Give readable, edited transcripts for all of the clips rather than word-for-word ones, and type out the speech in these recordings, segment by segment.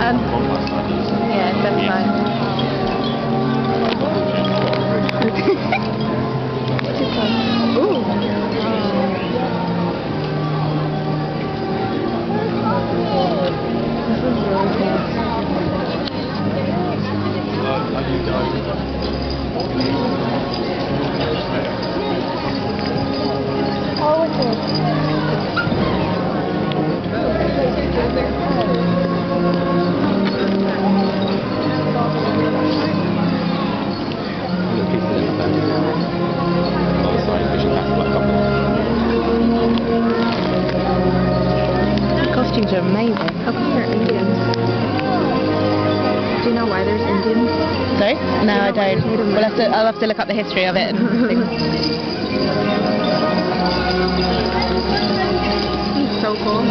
Yeah, 75. Ooh. This is really cool. Oh, the costumes are amazing. How come they're Indians? Do you know why there's Indians? Sorry? No, I don't. I'll have to look up the history of it and things. It's so cool.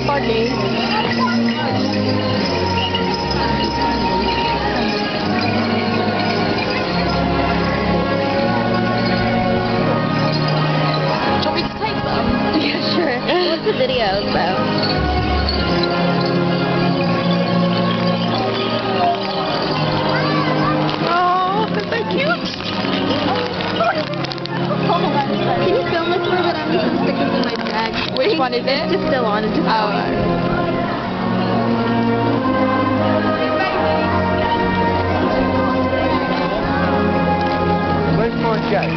Party. Want me to take them? Yeah, sure. What's the video about? Oh, that's so cute. Can you film this for a bit? I'm just gonna stick this in my bag. Which one is it? It's just still on. It's just Where's Mark Jack?